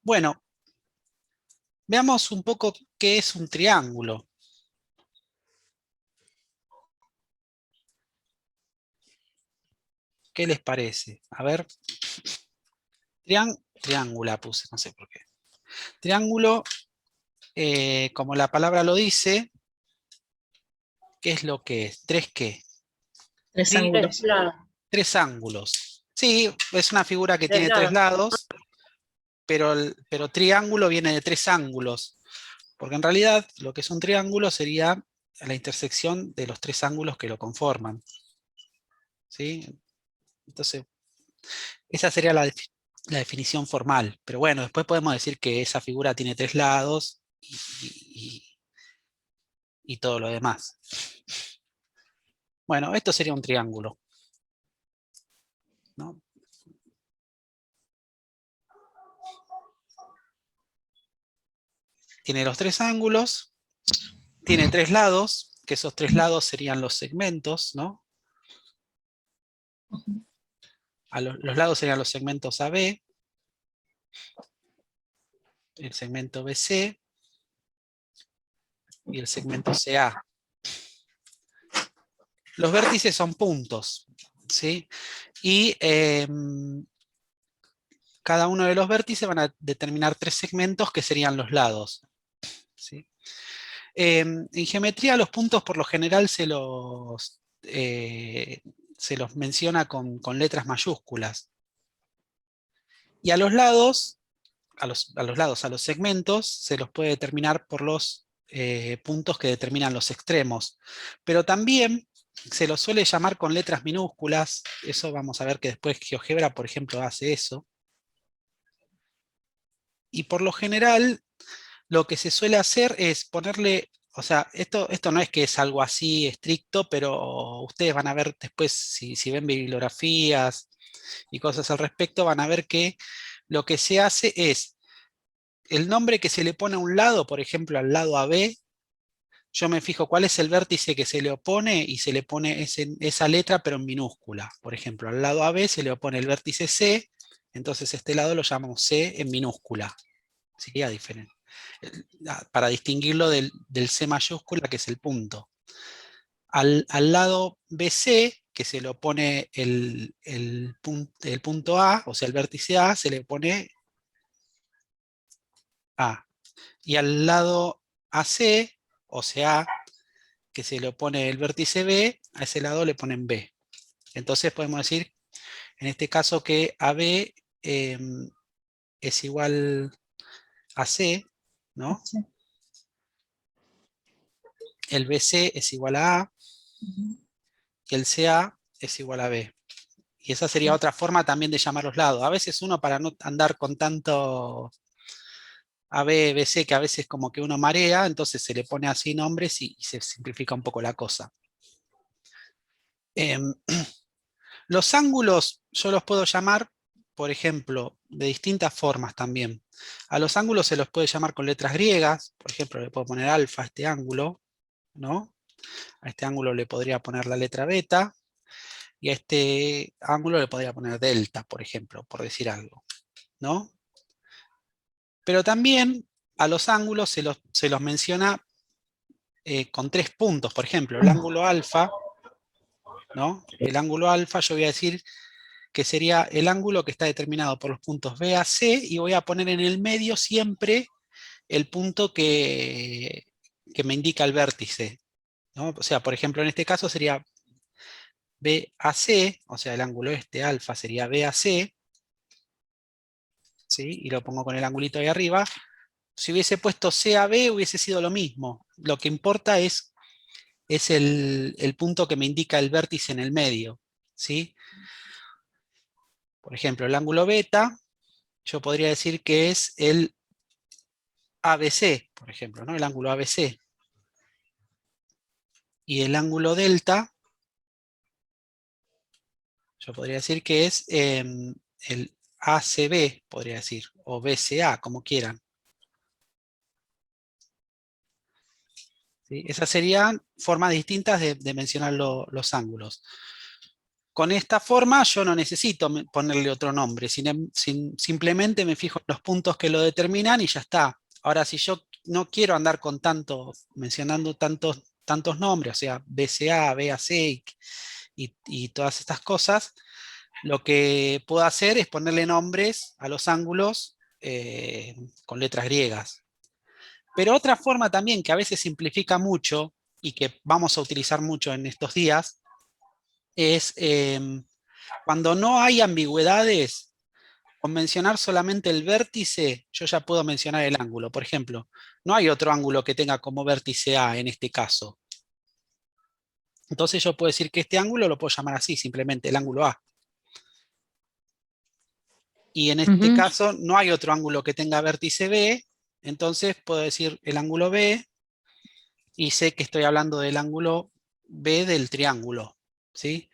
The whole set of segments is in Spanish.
Bueno, veamos un poco qué es un triángulo. ¿Qué les parece? A ver, triángula puse, no sé por qué. Triángulo, como la palabra lo dice, ¿qué es lo que es? ¿Tres qué? Tres ¿Sí? Tres ángulos. lados. Tres ángulos. Sí, es una figura que Tres tiene tres lados. lados, pero triángulo viene de tres ángulos. Porque en realidad lo que es un triángulo sería la intersección de los tres ángulos que lo conforman. ¿Sí? Entonces, esa sería la definición formal. Pero bueno, después podemos decir que esa figura tiene tres lados y todo lo demás. Bueno, esto sería un triángulo, ¿no? Tiene los tres ángulos, tiene tres lados, que esos tres lados serían los segmentos, ¿no? Los lados serían los segmentos AB, el segmento BC y el segmento CA. Los vértices son puntos, ¿sí? Y cada uno de los vértices van a determinar tres segmentos que serían los lados, ¿sí? En geometría los puntos por lo general se los menciona con letras mayúsculas. Y a los lados, a los segmentos, se los puede determinar por los puntos que determinan los extremos. Pero también se los suele llamar con letras minúsculas. Eso vamos a ver que después GeoGebra, por ejemplo, hace eso. Y por lo general, lo que se suele hacer es ponerle, o sea, esto no es que es algo así estricto, pero ustedes van a ver después, si ven bibliografías y cosas al respecto, van a ver que lo que se hace es el nombre que se le pone a un lado, por ejemplo, al lado AB, yo me fijo cuál es el vértice que se le opone y se le pone esa letra, pero en minúscula. Por ejemplo, al lado AB se le opone el vértice C, entonces este lado lo llamamos C en minúscula. Sería diferente. Para distinguirlo del C mayúscula, que es el punto. Al lado BC, que se le opone el punto A, o sea, el vértice A, se le pone A. Y al lado AC, o sea, que se le opone el vértice B, a ese lado le ponen B. Entonces podemos decir, en este caso, que AB es igual a C, ¿no? Sí. El BC es igual a A, Ujú. y el CA es igual a B. Y esa sería otra forma también de llamar los lados. A veces uno, para no andar con tanto AB, BC, que a veces como que uno marea, entonces se le pone así nombres y se simplifica un poco la cosa. Em, los ángulos yo los puedo llamar, por ejemplo, de distintas formas también. A los ángulos se los puede llamar con letras griegas, por ejemplo, le puedo poner alfa a este ángulo, ¿no? A este ángulo le podría poner la letra beta, y a este ángulo le podría poner delta, por ejemplo, por decir algo, ¿no? Pero también a los ángulos se los menciona con tres puntos, por ejemplo, el ángulo alfa, ¿no? El ángulo alfa yo voy a decir que sería el ángulo que está determinado por los puntos B a C, y voy a poner en el medio siempre el punto que me indica el vértice, ¿no? O sea, por ejemplo, en este caso sería BAC, o sea, el ángulo este alfa sería BAC, ¿sí? Y lo pongo con el angulito ahí arriba. Si hubiese puesto CAB hubiese sido lo mismo. Lo que importa es el punto que me indica el vértice en el medio, ¿sí? Por ejemplo, el ángulo beta, yo podría decir que es el ABC, por ejemplo, ¿no? El ángulo ABC. Y el ángulo delta, yo podría decir que es el ACB, podría decir, o BCA, como quieran. ¿Sí? Esas serían formas distintas de mencionar los ángulos. con esta forma yo no necesito ponerle otro nombre, simplemente me fijo en los puntos que lo determinan y ya está. Ahora, si yo no quiero andar con mencionando tantos nombres, o sea, BCA, BAC y todas estas cosas, lo que puedo hacer es ponerle nombres a los ángulos con letras griegas. Pero otra forma también que a veces simplifica mucho y que vamos a utilizar mucho en estos días es cuando no hay ambigüedades, con mencionar solamente el vértice, yo ya puedo mencionar el ángulo. Por ejemplo, no hay otro ángulo que tenga como vértice A en este caso. Entonces yo puedo decir que este ángulo lo puedo llamar así, simplemente el ángulo A. Y en este Ujú. caso no hay otro ángulo que tenga vértice B, entonces puedo decir el ángulo B y sé que estoy hablando del ángulo B del triángulo, ¿sí?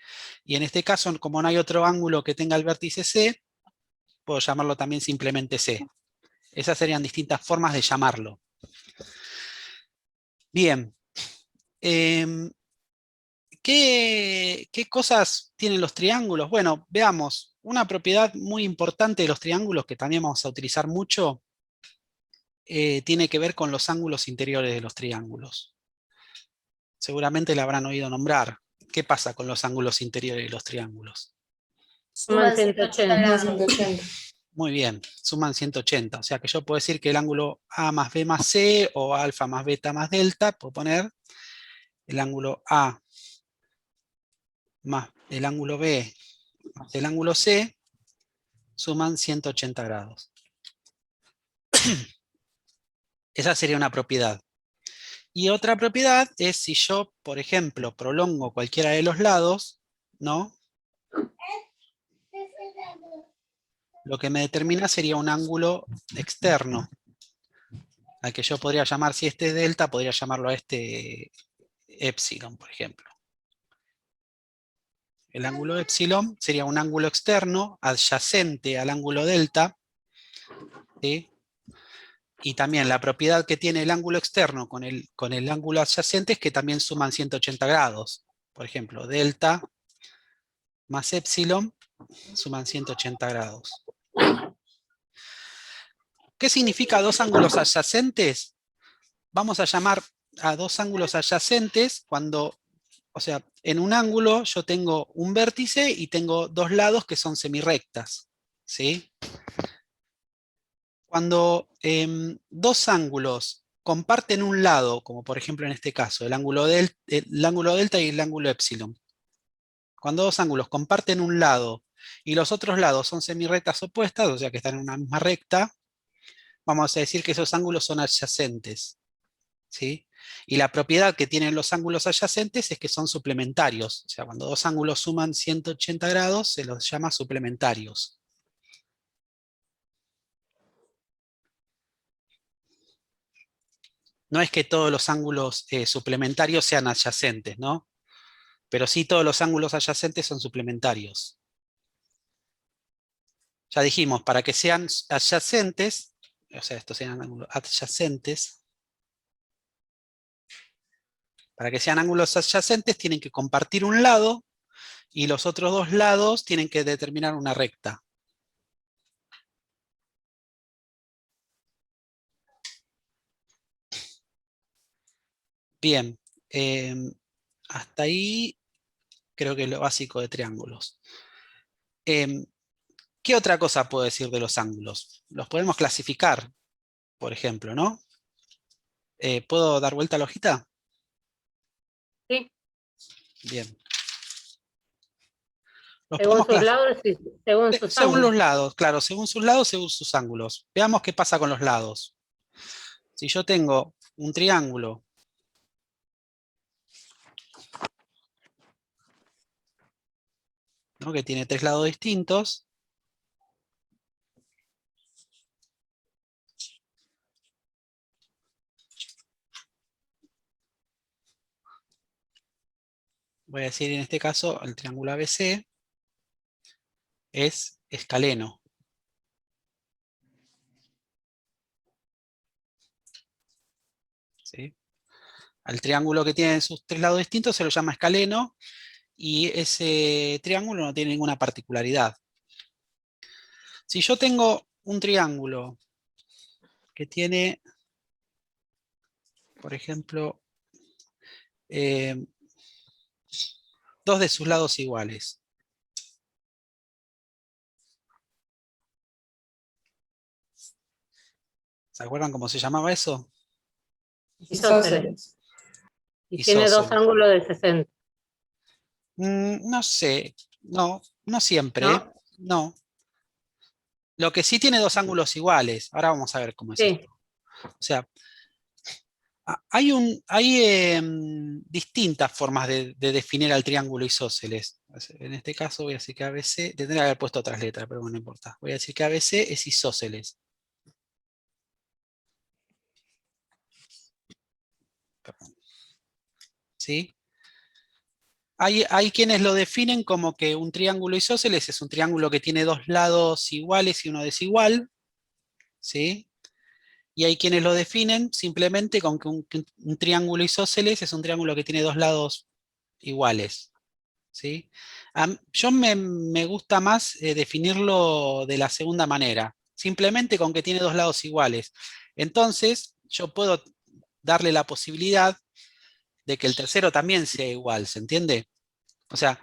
Y en este caso, como no hay otro ángulo que tenga el vértice C, puedo llamarlo también simplemente C. Esas serían distintas formas de llamarlo. Bien. em, ¿Qué cosas tienen los triángulos? Bueno, veamos. Una propiedad muy importante de los triángulos que también vamos a utilizar mucho tiene que ver con los ángulos interiores de los triángulos. Seguramente la habrán oído nombrar. ¿Qué pasa con los ángulos interiores de los triángulos? Suman 180 Más grados. 180. Muy bien, suman 180. O sea que yo puedo decir que el ángulo A más B más C o alfa más beta más delta, puedo poner el ángulo A más el ángulo B más el ángulo C, suman 180 grados. Esa sería una propiedad. Y otra propiedad es si yo, por ejemplo, prolongo cualquiera de los lados, ¿no? Lo que me determina sería un ángulo externo, al que yo podría llamar, si este es delta, podría llamarlo a este epsilon, por ejemplo. El ángulo epsilon sería un ángulo externo adyacente al ángulo delta, ¿sí? Y también la propiedad que tiene el ángulo externo con el ángulo adyacente es que también suman 180 grados. Por ejemplo, delta más epsilon suman 180 grados. ¿Qué significa dos ángulos adyacentes? Vamos a llamar a dos ángulos adyacentes cuando, o sea, en un ángulo yo tengo un vértice y tengo dos lados que son semirrectas, ¿sí? Cuando dos ángulos comparten un lado, como por ejemplo en este caso, el ángulo delta y el ángulo epsilon, cuando dos ángulos comparten un lado y los otros lados son semirrectas opuestas, o sea que están en una misma recta, vamos a decir que esos ángulos son adyacentes, ¿sí? Y la propiedad que tienen los ángulos adyacentes es que son suplementarios, o sea, cuando dos ángulos suman 180 grados se los llama suplementarios. No es que todos los ángulos suplementarios sean adyacentes, ¿no? Pero sí todos los ángulos adyacentes son suplementarios. Ya dijimos, para que sean adyacentes, o sea, estos sean ángulos adyacentes, para que sean ángulos adyacentes tienen que compartir un lado y los otros dos lados tienen que determinar una recta. Bien, hasta ahí creo que es lo básico de triángulos. Em, ¿Qué otra cosa puedo decir de los ángulos? Los podemos clasificar, por ejemplo, ¿no? ¿Puedo dar vuelta a la hojita? Sí, Bien. Los según podemos sus clasificar. lados y según sus Según los ángulos. lados, claro, según sus lados, según sus ángulos. Veamos qué pasa con los lados. Si yo tengo un triángulo, ¿no?, que tiene tres lados distintos, voy a decir en este caso el triángulo ABC es escaleno, ¿sí? Al triángulo que tiene sus tres lados distintos se lo llama escaleno y ese triángulo no tiene ninguna particularidad. Si yo tengo un triángulo que tiene, por ejemplo, dos de sus lados iguales. ¿Se acuerdan cómo se llamaba eso? Isósceles. Y tiene dos Isósceles. ángulos de 60. No sé, no siempre, ¿eh? ¿No? No. Lo que sí tiene dos ángulos iguales. Ahora vamos a ver cómo es esto. Sí, O sea, hay distintas formas de definir al triángulo isósceles. En este caso voy a decir que ABC, tendría que haber puesto otras letras, pero bueno, no importa. Voy a decir que ABC es isósceles. Perdón. ¿Sí? Hay quienes lo definen como que un triángulo isósceles es un triángulo que tiene dos lados iguales y uno desigual, ¿sí? Y hay quienes lo definen simplemente con que un triángulo isósceles es un triángulo que tiene dos lados iguales, ¿sí? Yo me gusta más definirlo de la segunda manera, simplemente con que tiene dos lados iguales. Entonces, yo puedo darle la posibilidad de que el tercero también sea igual, ¿se entiende? O sea,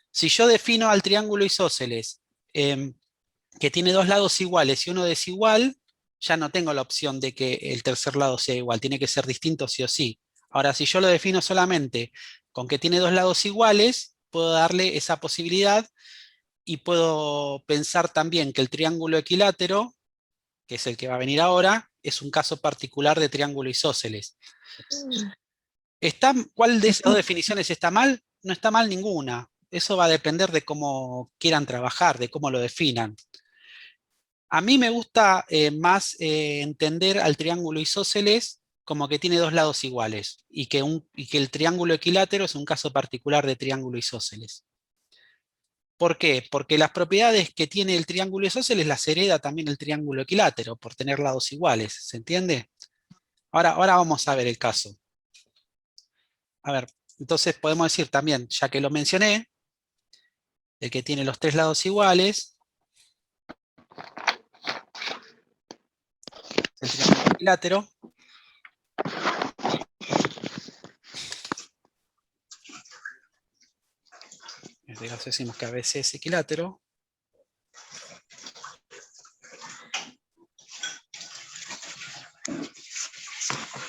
si yo defino al triángulo isósceles que tiene dos lados iguales y uno desigual, ya no tengo la opción de que el tercer lado sea igual, tiene que ser distinto sí o sí. Ahora, si yo lo defino solamente con que tiene dos lados iguales, puedo darle esa posibilidad y puedo pensar también que el triángulo equilátero, que es el que va a venir ahora, es un caso particular de triángulo isósceles. ¿Cuál de esas dos definiciones está mal? No está mal ninguna. Eso va a depender de cómo quieran trabajar, de cómo lo definan. A mí me gusta más entender al triángulo isósceles como que tiene dos lados iguales y que el triángulo equilátero es un caso particular de triángulo isósceles. ¿Por qué? Porque las propiedades que tiene el triángulo isósceles las hereda también el triángulo equilátero por tener lados iguales. ¿Se entiende? Ahora vamos a ver el caso. A ver, entonces podemos decir también, ya que lo mencioné, el que tiene los tres lados iguales, el triángulo equilátero. En este caso decimos que ABC es equilátero.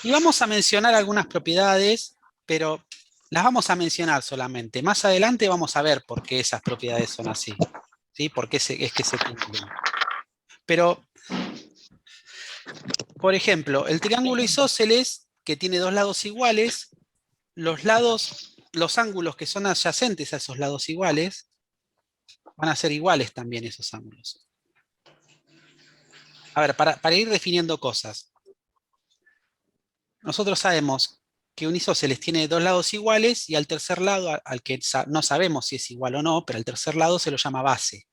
Y vamos a mencionar algunas propiedades, pero las vamos a mencionar solamente. Más adelante vamos a ver por qué esas propiedades son así, ¿sí? Por qué es que se cumplen. Pero, por ejemplo, el triángulo isósceles, que tiene dos lados iguales, los ángulos que son adyacentes a esos lados iguales, van a ser iguales también esos ángulos. A ver, para ir definiendo cosas. Nosotros sabemos que un isósceles tiene dos lados iguales y al tercer lado, al que no sabemos si es igual o no, pero al tercer lado se lo llama base,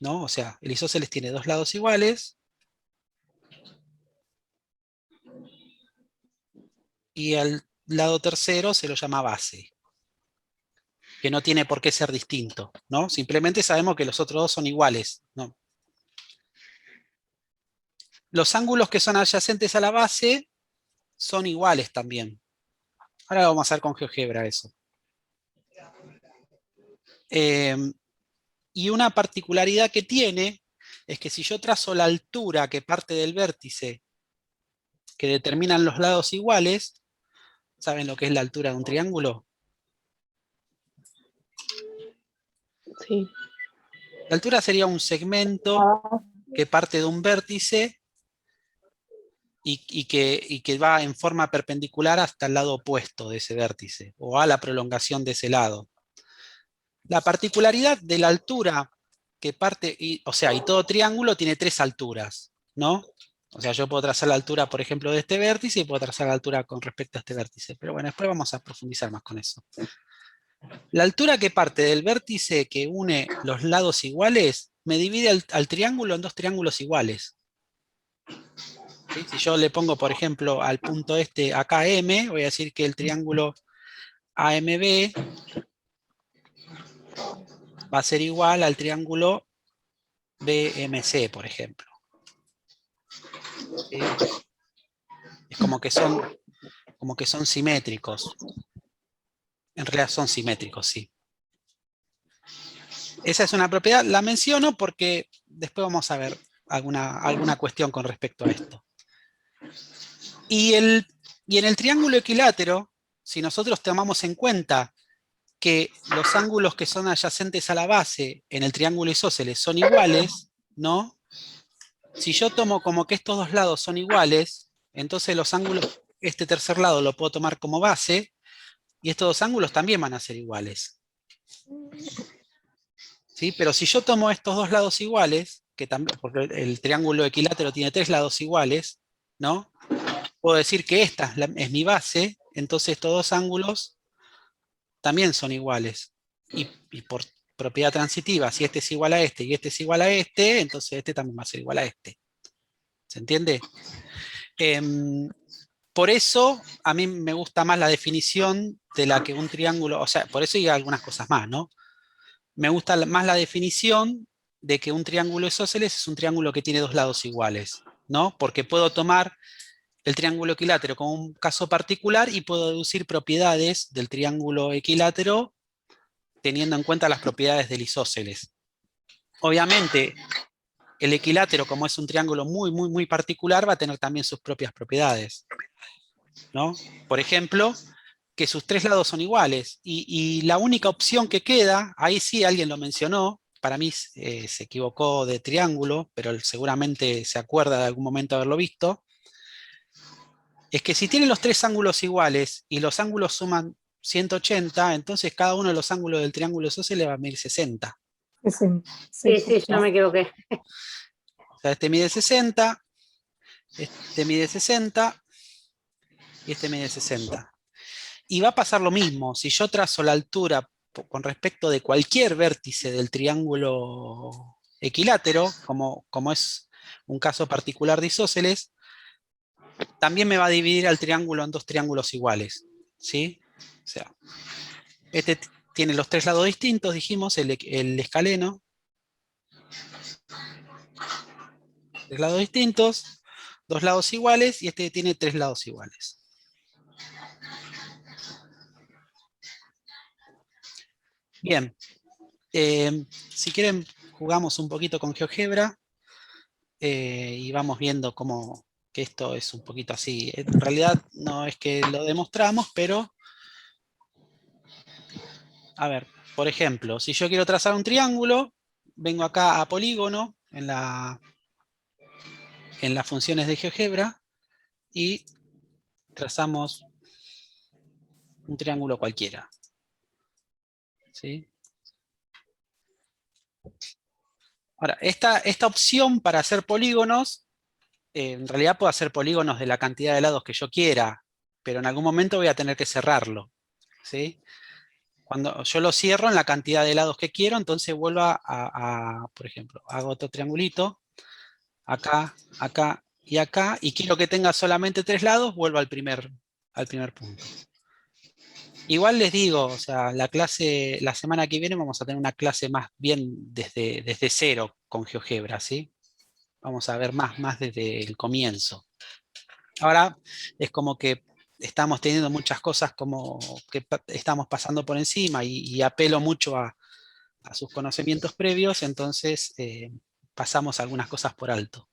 ¿no? O sea, el isósceles tiene dos lados iguales y al lado tercero se lo llama base, que no tiene por qué ser distinto, ¿no? Simplemente sabemos que los otros dos son iguales, ¿no? Los ángulos que son adyacentes a la base son iguales también. Ahora vamos a ver con GeoGebra eso. Y una particularidad que tiene es que si yo trazo la altura que parte del vértice que determinan los lados iguales, ¿saben lo que es la altura de un triángulo? Sí. La altura sería un segmento que parte de un vértice y que va en forma perpendicular hasta el lado opuesto de ese vértice o a la prolongación de ese lado. La particularidad de la altura que parte, o sea, y todo triángulo tiene tres alturas, ¿no? O sea, yo puedo trazar la altura, por ejemplo, de este vértice y puedo trazar la altura con respecto a este vértice. Pero bueno, después vamos a profundizar más con eso. La altura que parte del vértice que une los lados iguales me divide al triángulo en dos triángulos iguales. ¿Sí? Si yo le pongo, por ejemplo, al punto este acá M, voy a decir que el triángulo AMB va a ser igual al triángulo BMC, por ejemplo. ¿Sí? Es como que son simétricos. En realidad son simétricos, sí. Esa es una propiedad, la menciono porque después vamos a ver alguna cuestión con respecto a esto. Y en el triángulo equilátero, si nosotros tomamos en cuenta que los ángulos que son adyacentes a la base en el triángulo isósceles son iguales, ¿no? Si yo tomo como que estos dos lados son iguales, entonces los ángulos, este tercer lado lo puedo tomar como base, y estos dos ángulos también van a ser iguales. ¿Sí? Pero si yo tomo estos dos lados iguales, que también, porque el triángulo equilátero tiene tres lados iguales, ¿no? Puedo decir que esta es mi base, entonces estos dos ángulos también son iguales. Y por propiedad transitiva, si este es igual a este y este es igual a este, entonces este también va a ser igual a este. ¿Se entiende? Por eso a mí me gusta más la definición de la que un triángulo, o sea, por eso hay algunas cosas más, ¿no? Me gusta más la definición de que un triángulo isósceles es un triángulo que tiene dos lados iguales, ¿no? Porque puedo tomar el triángulo equilátero como un caso particular y puedo deducir propiedades del triángulo equilátero teniendo en cuenta las propiedades del isósceles. Obviamente, el equilátero, como es un triángulo muy, muy, muy particular, va a tener también sus propias propiedades, ¿no? Por ejemplo, que sus tres lados son iguales. Y la única opción que queda, ahí sí alguien lo mencionó, para mí se equivocó de triángulo, pero él seguramente se acuerda de algún momento haberlo visto, es que si tienen los tres ángulos iguales y los ángulos suman 180, entonces cada uno de los ángulos del triángulo isósceles va a medir 60. Sí, yo me equivoqué. O sea, este mide 60, este mide 60 y este mide 60. Y va a pasar lo mismo, si yo trazo la altura con respecto de cualquier vértice del triángulo equilátero, como es un caso particular de isósceles, también me va a dividir al triángulo en dos triángulos iguales, ¿sí? O sea, este tiene los tres lados distintos, dijimos, el escaleno. Tres lados distintos, dos lados iguales, y este tiene tres lados iguales. Bien, si quieren jugamos un poquito con GeoGebra y vamos viendo cómo que esto es un poquito así. En realidad no es que lo demostramos, pero a ver, por ejemplo, si yo quiero trazar un triángulo, vengo acá a polígono en las funciones de GeoGebra y trazamos un triángulo cualquiera. ¿Sí? Ahora, esta opción para hacer polígonos, en realidad puedo hacer polígonos de la cantidad de lados que yo quiera, pero en algún momento voy a tener que cerrarlo, ¿sí? Cuando yo lo cierro en la cantidad de lados que quiero, entonces vuelvo por ejemplo, hago otro triangulito, acá, acá y acá, y quiero que tenga solamente tres lados, vuelvo al primer punto. Igual les digo, o sea, la semana que viene vamos a tener una clase más bien desde cero con GeoGebra, ¿sí? Vamos a ver más desde el comienzo. Ahora es como que estamos teniendo muchas cosas como que estamos pasando por encima y apelo mucho a sus conocimientos previos, entonces pasamos algunas cosas por alto.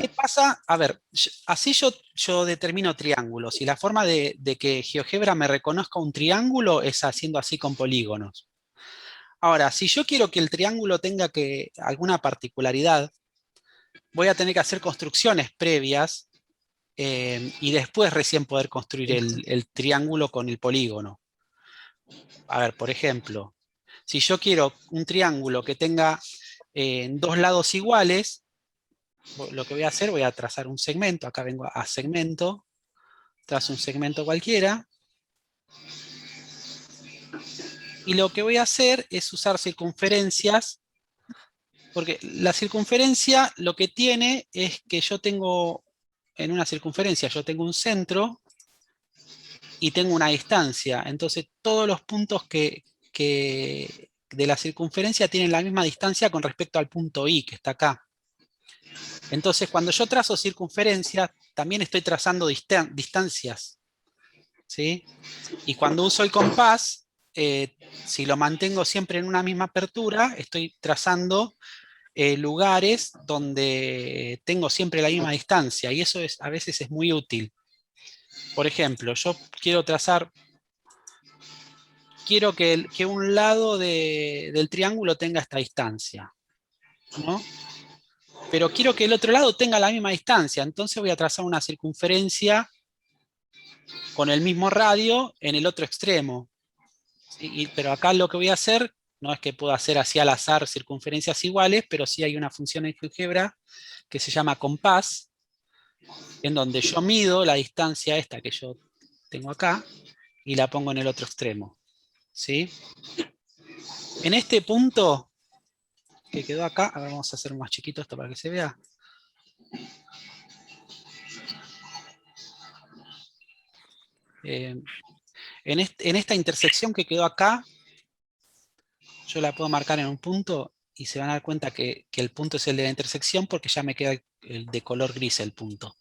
¿Qué pasa? A ver, así yo determino triángulos y la forma de que GeoGebra me reconozca un triángulo es haciendo así con polígonos. Ahora, si yo quiero que el triángulo tenga alguna particularidad, voy a tener que hacer construcciones previas y después recién poder construir el triángulo con el polígono. A ver, por ejemplo, si yo quiero un triángulo que tenga dos lados iguales, lo que voy a hacer, voy a trazar un segmento, acá vengo a segmento, trazo un segmento cualquiera, y lo que voy a hacer es usar circunferencias, porque la circunferencia lo que tiene es que yo tengo, en una circunferencia yo tengo un centro y tengo una distancia, entonces todos los puntos que de la circunferencia tienen la misma distancia con respecto al punto I, que está acá. Entonces, cuando yo trazo circunferencia, también estoy trazando distancias, ¿sí? Y cuando uso el compás, si lo mantengo siempre en una misma apertura, estoy trazando lugares donde tengo siempre la misma distancia, y eso a veces es muy útil. Por ejemplo, yo quiero que un lado del triángulo tenga esta distancia, ¿no? Pero quiero que el otro lado tenga la misma distancia, entonces voy a trazar una circunferencia con el mismo radio en el otro extremo. Pero acá lo que voy a hacer, no es que pueda hacer así al azar circunferencias iguales, pero sí hay una función en GeoGebra que se llama compás, en donde yo mido la distancia esta que yo tengo acá y la pongo en el otro extremo, ¿sí? En este punto que quedó acá, a ver, vamos a hacer más chiquito esto para que se vea. En esta intersección que quedó acá, yo la puedo marcar en un punto y se van a dar cuenta que el punto es el de la intersección porque ya me queda el de color gris el punto.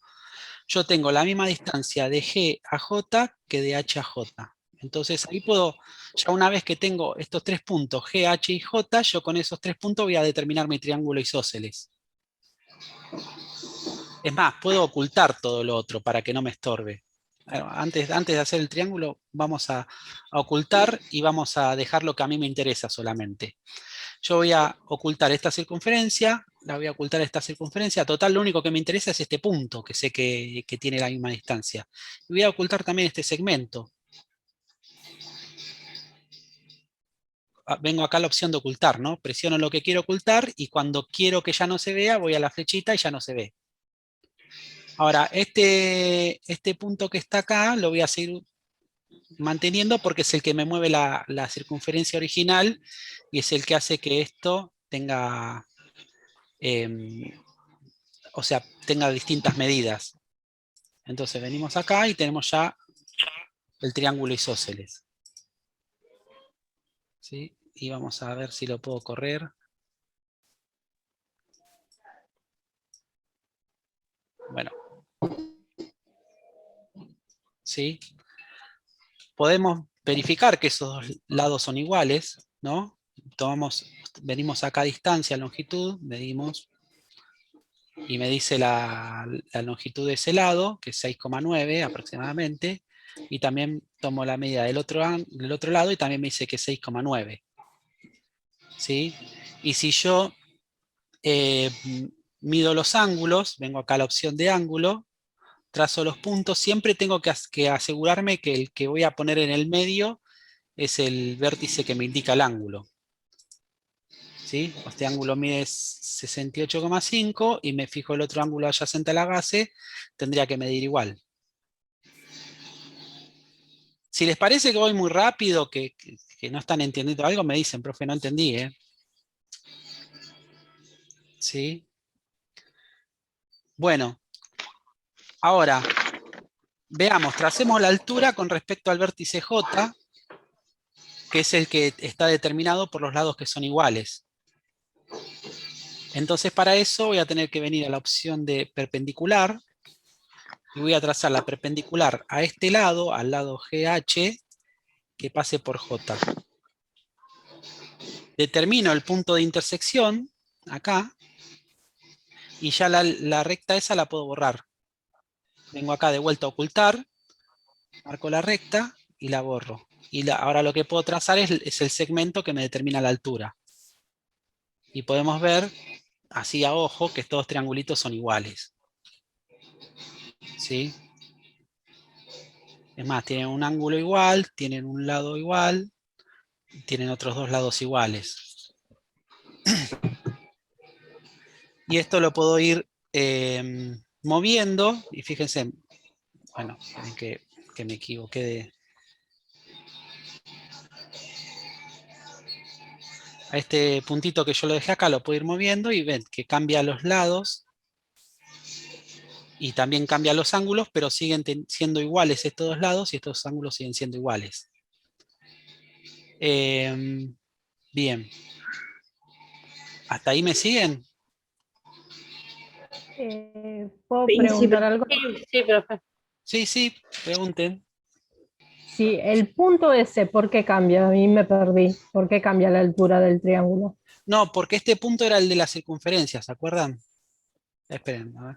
Yo tengo la misma distancia de G a J que de H a J. Entonces ahí puedo, ya una vez que tengo estos tres puntos, G, H y J, yo con esos tres puntos voy a determinar mi triángulo isósceles. Es más, puedo ocultar todo lo otro para que no me estorbe. Bueno, antes de hacer el triángulo, vamos a ocultar y vamos a dejar lo que a mí me interesa solamente. Yo voy a ocultar esta circunferencia, la voy a ocultar esta circunferencia. Total, lo único que me interesa es este punto, que sé que tiene la misma distancia. Y voy a ocultar también este segmento. Vengo acá a la opción de ocultar, ¿no? Presiono lo que quiero ocultar y cuando quiero que ya no se vea, voy a la flechita y ya no se ve. Ahora, este punto que está acá lo voy a seguir manteniendo porque es el que me mueve la circunferencia original y es el que hace que esto tenga, o sea, tenga distintas medidas. Entonces venimos acá y tenemos ya el triángulo isósceles, ¿sí? Y vamos a ver si lo puedo correr. Bueno. ¿Sí? Podemos verificar que esos dos lados son iguales, ¿no? Venimos acá a distancia, longitud, medimos, y me dice la longitud de ese lado, que es 6,9 aproximadamente, y también tomo la medida del otro lado y también me dice que es 6,9. ¿Sí? Y si yo mido los ángulos, vengo acá a la opción de ángulo, trazo los puntos, siempre tengo que asegurarme que el que voy a poner en el medio es el vértice que me indica el ángulo. ¿Sí? Este ángulo mide 68,5 y me fijo el otro ángulo adyacente a la base, tendría que medir igual. Si les parece que voy muy rápido, que no están entendiendo algo, me dicen, profe, no entendí, ¿eh? ¿Sí? Bueno, ahora, veamos, tracemos la altura con respecto al vértice J, que es el que está determinado por los lados que son iguales. Entonces para eso voy a tener que venir a la opción de perpendicular, y voy a trazar la perpendicular a este lado, al lado GH, que pase por J. Determino el punto de intersección, acá, y ya la recta esa la puedo borrar. Vengo acá de vuelta a ocultar, marco la recta y la borro. Y ahora lo que puedo trazar es el segmento que me determina la altura. Y podemos ver, así a ojo, que estos triangulitos son iguales. ¿Sí? Es más, tienen un ángulo igual, tienen un lado igual, tienen otros dos lados iguales. Y esto lo puedo ir moviendo, y fíjense, bueno, que me equivoqué de... A este puntito que yo lo dejé acá lo puedo ir moviendo y ven que cambia los lados y también cambia los ángulos, pero siguen siendo iguales estos dos lados y estos ángulos siguen siendo iguales. Bien. ¿Hasta ahí me siguen? ¿Puedo Sí, preguntar algo? sí, profe. Sí, pregunten. Sí, el punto ese, ¿por qué cambia? A mí me perdí. ¿Por qué cambia la altura del triángulo? No, porque este punto era el de la circunferencia, ¿se acuerdan? Esperen, a ver.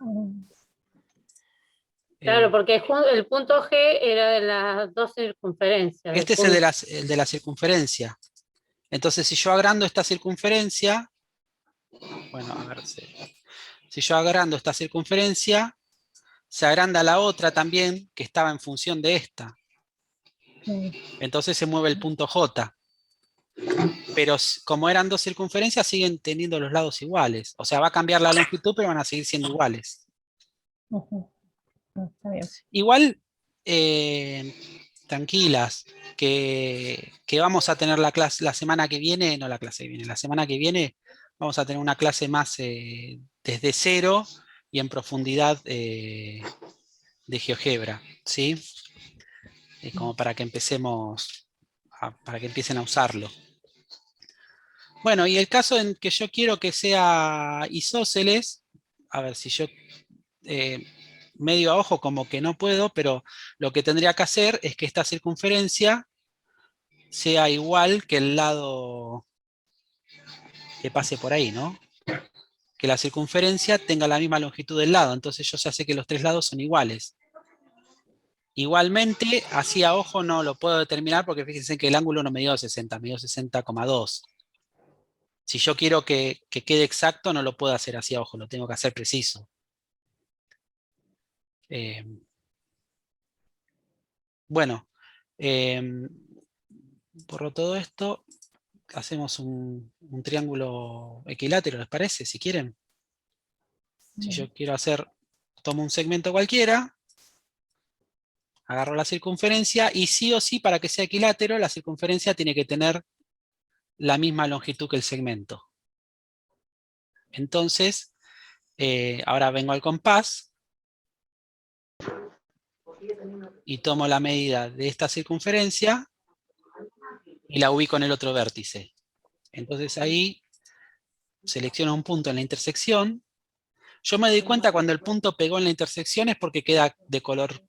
Claro, porque el punto G era de las dos circunferencias. Este es el de la circunferencia. Entonces, si yo agrando esta circunferencia, bueno, a ver, si yo agrando esta circunferencia, se agranda la otra también, que estaba en función de esta. Entonces se mueve el punto J. Pero como eran dos circunferencias, siguen teniendo los lados iguales. O sea, va a cambiar la longitud, pero van a seguir siendo iguales. Está bien. Igual, tranquilas, que vamos a tener la clase la semana que viene, no la clase que viene, la semana que viene vamos a tener una clase más desde cero y en profundidad de GeoGebra, ¿sí? Como para que empecemos, para que empiecen a usarlo. Bueno, y el caso en que yo quiero que sea isósceles, a ver si yo medio a ojo como que no puedo, pero lo que tendría que hacer es que esta circunferencia sea igual que el lado que pase por ahí, ¿no? Que la circunferencia tenga la misma longitud del lado, entonces yo ya sé que los tres lados son iguales. Igualmente, así a ojo no lo puedo determinar porque fíjense que el ángulo no me dio 60, me dio 60,2. Si yo quiero que quede exacto, no lo puedo hacer así a ojo, lo tengo que hacer preciso. Bueno, borro todo esto, hacemos un triángulo equilátero, ¿les parece? Si quieren. Si yo quiero hacer, tomo un segmento cualquiera, agarro la circunferencia y sí o sí, para que sea equilátero, la circunferencia tiene que tener la misma longitud que el segmento. Entonces, ahora vengo al compás y tomo la medida de esta circunferencia y la ubico en el otro vértice. Entonces ahí selecciono un punto en la intersección. Yo me doy cuenta cuando el punto pegó en la intersección es porque queda de color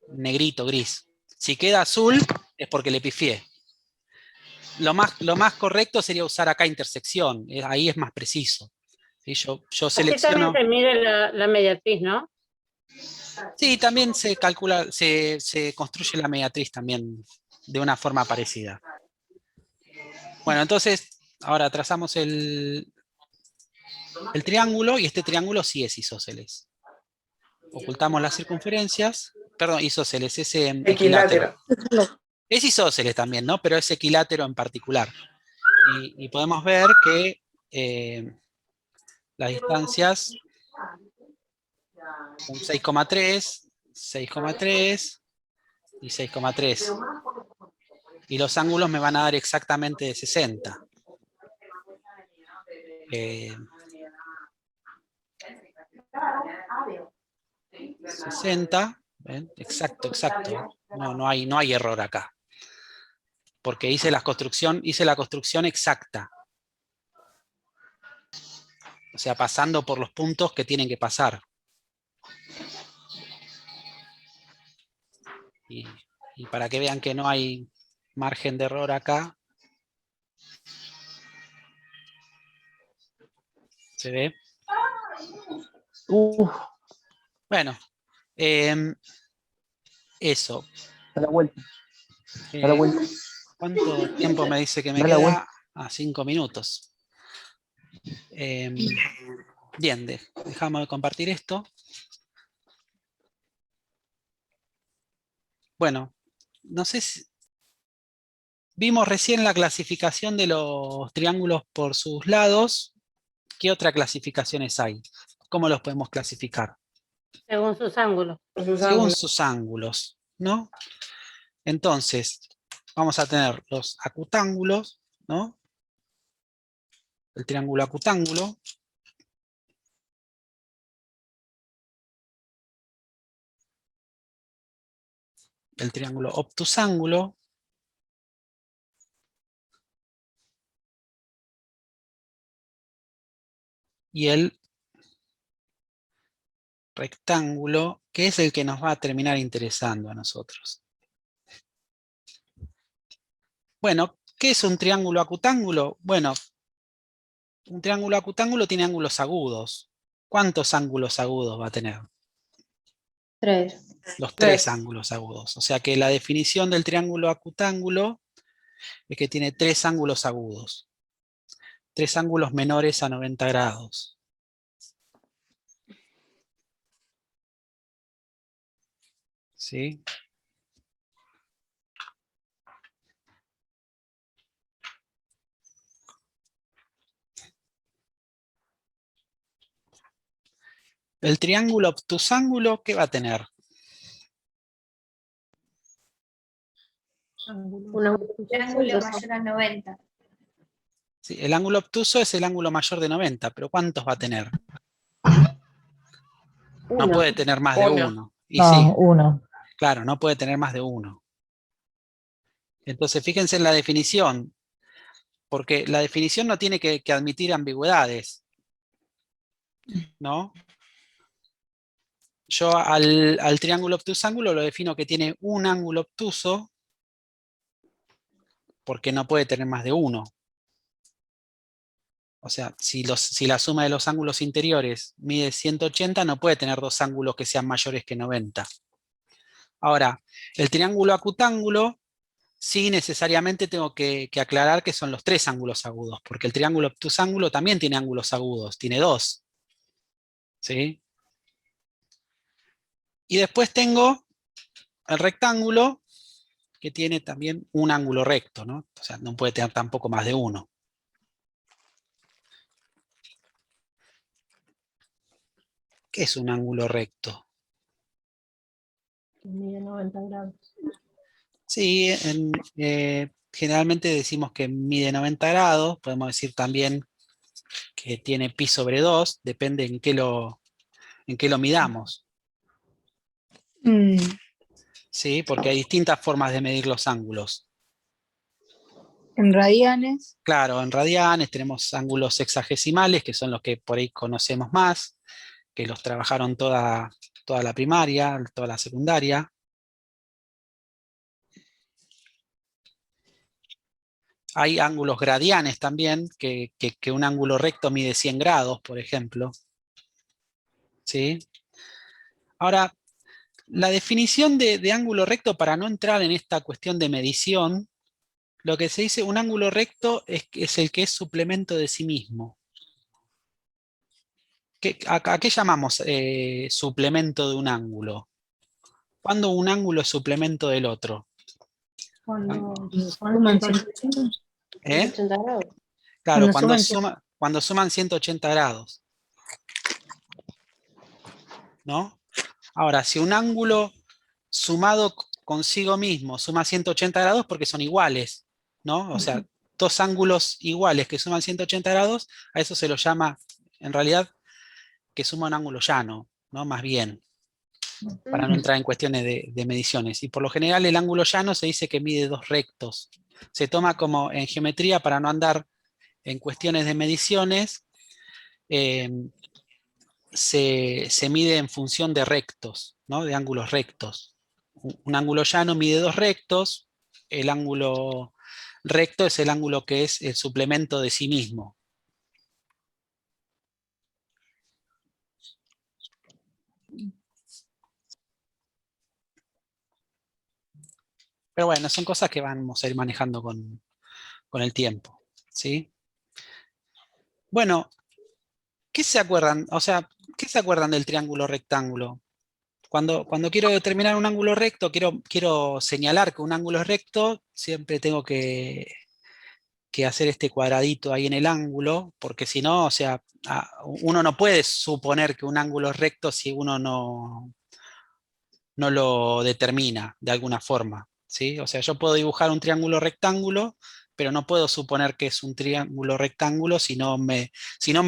negrito, gris. Si queda azul es porque le pifié. Lo más correcto sería usar acá intersección, ahí es más preciso. ¿Sí? Yo Así también selecciono. se mide la mediatriz, ¿no? Sí, también se calcula, se construye la mediatriz también de una forma parecida. Bueno, entonces, ahora trazamos el triángulo y este triángulo sí es isósceles. Ocultamos las circunferencias, perdón, isósceles, es equilátero. Es isósceles también, ¿no? Pero es equilátero en particular. Y podemos ver que las distancias son 6,3, 6,3 y 6,3. Y los ángulos me van a dar exactamente de 60. 60, ¿ven? Exacto. No hay error acá. Porque hice la construcción exacta. O sea, pasando por los puntos que tienen que pasar. Y para que vean que no hay margen de error acá, ¿se ve? Bueno, eso. Da la vuelta. Da la Eh, vuelta. ¿Cuánto tiempo me dice que me Da la vuelta. queda? 5 minutos. Bien, dejamos de compartir esto. Bueno, no sé si vimos recién la clasificación de los triángulos por sus lados. ¿Qué otras clasificaciones hay? ¿Cómo los podemos clasificar? Según sus ángulos. Según sus ángulos, ¿no? Entonces, vamos a tener los acutángulos, ¿no? El triángulo acutángulo. El triángulo obtusángulo. y el rectángulo, que es el que nos va a terminar interesando a nosotros. Bueno, ¿qué es un triángulo acutángulo? Bueno, un triángulo acutángulo tiene ángulos agudos. ¿Cuántos ángulos agudos va a tener? 3. Los tres ángulos agudos. O sea que la definición del triángulo acutángulo es que tiene 3 ángulos agudos. 3 ángulos menores a 90 grados. ¿Sí? El triángulo obtusángulo, ¿qué va a tener? Triángulo mayor a 90. Sí, el ángulo obtuso es el ángulo mayor de 90, pero ¿cuántos va a tener? No puede tener más de uno. Y sí, No, uno. claro, no puede tener más de uno. Entonces, fíjense en la definición, porque la definición no tiene que admitir ambigüedades, ¿no? Yo al triángulo obtusángulo lo defino que tiene un ángulo obtuso, porque no puede tener más de uno. O sea, si la suma de los ángulos interiores mide 180, no puede tener dos ángulos que sean mayores que 90. Ahora, el triángulo acutángulo, sí necesariamente tengo que aclarar que son los 3 ángulos agudos, porque el triángulo obtusángulo también tiene ángulos agudos, tiene 2. ¿Sí? Y después tengo el rectángulo, que tiene también un ángulo recto, ¿no? O sea, no puede tener tampoco más de uno. ¿Qué es un ángulo recto? Mide 90 grados. Sí, generalmente decimos que mide 90 grados, podemos decir también que tiene pi sobre 2, depende en qué lo midamos. Sí, porque hay distintas formas de medir los ángulos. En radianes. Claro, en radianes tenemos ángulos sexagesimales, que son los que por ahí conocemos más, que los trabajaron toda la primaria, toda la secundaria. Hay ángulos gradianes también, que un ángulo recto mide 100 grados, por ejemplo. ¿Sí? Ahora, la definición de ángulo recto, para no entrar en esta cuestión de medición, lo que se dice, un ángulo recto es el que es suplemento de sí mismo. ¿A qué llamamos suplemento de un ángulo? ¿Cuándo un ángulo es suplemento del otro? Cuando Suman 180. ¿Eh? 80 grados. Claro, Cuando cuando suman 180 grados. ¿No? Ahora, si un ángulo sumado consigo mismo suma 180 grados, porque son iguales, ¿no? O sea, dos ángulos iguales que suman 180 grados, a eso se lo llama, en realidad, que suma un ángulo llano, ¿no? Más bien, para no entrar en cuestiones de mediciones. Y por lo general el ángulo llano se dice que mide 2 rectos. Se toma como en geometría, para no andar en cuestiones de mediciones, se mide en función de rectos, ¿no? De ángulos rectos. Un ángulo llano mide 2 rectos, el ángulo recto es el ángulo que es el suplemento de sí mismo. Pero bueno, son cosas que vamos a ir manejando con el tiempo, ¿sí? Bueno, ¿qué se acuerdan? O sea, ¿qué se acuerdan del triángulo rectángulo? Cuando quiero determinar un ángulo recto, quiero señalar que un ángulo es recto, siempre tengo que hacer este cuadradito ahí en el ángulo, porque si no, o sea, uno no puede suponer que un ángulo es recto si uno no lo determina de alguna forma, ¿sí? O sea, yo puedo dibujar un triángulo rectángulo, pero no puedo suponer que es un triángulo rectángulo si no me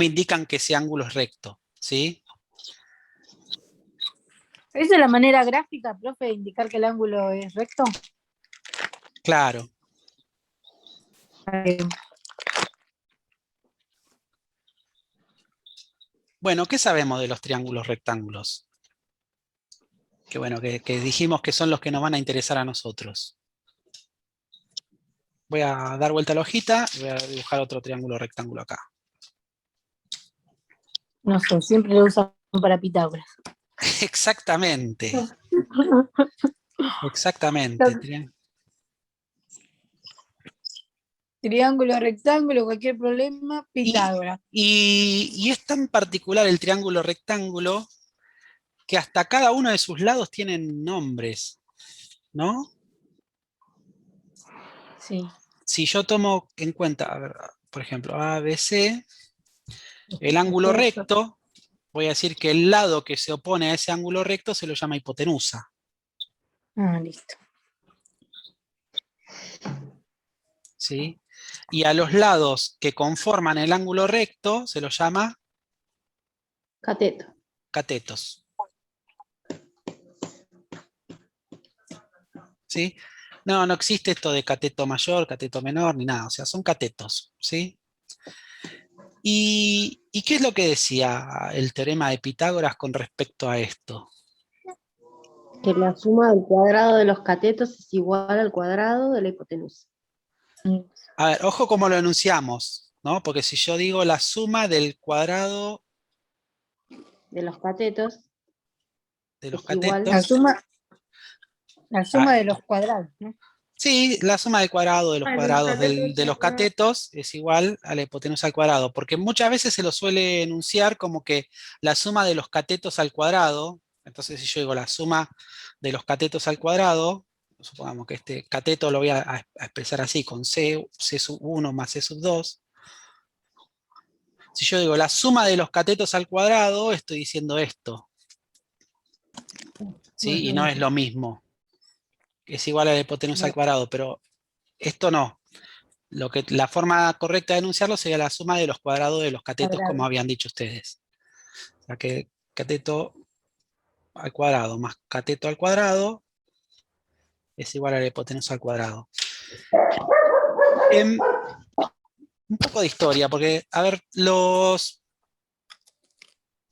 indican que ese ángulo es recto, ¿sí? ¿Esa es la manera gráfica, profe, de indicar que el ángulo es recto? Claro. Bueno, ¿qué sabemos de los triángulos rectángulos? Que bueno, que dijimos que son los que nos van a interesar a nosotros. Voy a dar vuelta a la hojita y voy a dibujar otro triángulo rectángulo acá. No sé, siempre lo usan para Pitágoras. Exactamente, exactamente. Triángulo, rectángulo, cualquier problema, Pitágoras. Y es tan particular el triángulo rectángulo que hasta cada uno de sus lados tienen nombres, ¿no? Sí. Si yo tomo en cuenta, a ver, por ejemplo, ABC, el ángulo recto, voy a decir que el lado que se opone a ese ángulo recto se lo llama hipotenusa. Ah, listo. ¿Sí? Y a los lados que conforman el ángulo recto se los llama Cateto. catetos. ¿Sí? No existe esto de cateto mayor, cateto menor, ni nada, o sea, son catetos, ¿sí? ¿Y qué es lo que decía el teorema de Pitágoras con respecto a esto? Que la suma del cuadrado de los catetos es igual al cuadrado de la hipotenusa. A ver, ojo cómo lo enunciamos, ¿no? Porque si yo digo la suma del cuadrado De los catetos de los es igual. catetos, La suma de los cuadrados, ¿no? sí, la suma del cuadrado de los Ah, los cuadrados catetos de los catetos es igual a la hipotenusa al cuadrado, porque muchas veces se lo suele enunciar como que la suma de los catetos al cuadrado, entonces si yo digo la suma de los catetos al cuadrado, supongamos que este cateto lo voy a expresar así, con C sub 1 más C sub 2. Si yo digo la suma de los catetos al cuadrado, estoy diciendo esto, ¿sí? Y no es lo mismo. Es igual a la hipotenusa al cuadrado, pero esto no. La forma correcta de enunciarlo sería la suma de los cuadrados de los catetos, como habían dicho ustedes. O sea que cateto al cuadrado más cateto al cuadrado es igual a la hipotenusa al cuadrado. Un poco de historia, porque, a ver,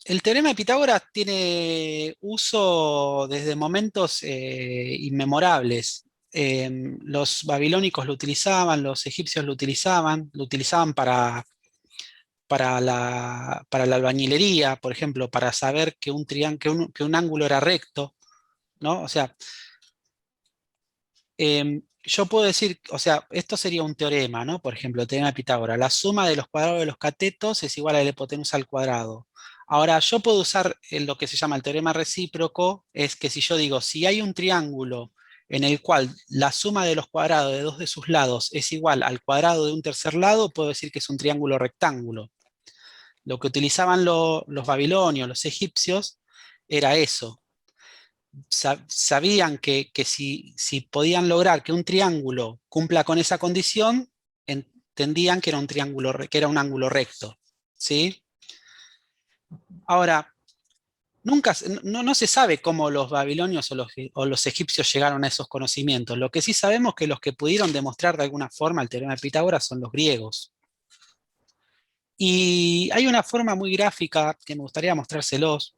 el teorema de Pitágoras tiene uso desde momentos inmemorables. Los babilónicos lo utilizaban, los egipcios lo utilizaban para la albañilería, por ejemplo, para saber que un ángulo era recto, ¿no? O sea, yo puedo decir, o sea, esto sería un teorema, ¿no? Por ejemplo, el teorema de Pitágoras, la suma de los cuadrados de los catetos es igual a la hipotenusa al cuadrado. Ahora, yo puedo usar lo que se llama el teorema recíproco, es que si yo digo, si hay un triángulo en el cual la suma de los cuadrados de dos de sus lados es igual al cuadrado de un tercer lado, puedo decir que es un triángulo rectángulo. Lo que utilizaban los babilonios, los egipcios, era eso. Sabían que si podían lograr que un triángulo cumpla con esa condición, entendían que era un triángulo, que era un ángulo recto. ¿Sí? Ahora, no se sabe cómo los babilonios o los egipcios llegaron a esos conocimientos. Lo que sí sabemos es que los que pudieron demostrar de alguna forma el teorema de Pitágoras son los griegos. Y hay una forma muy gráfica que me gustaría mostrárselos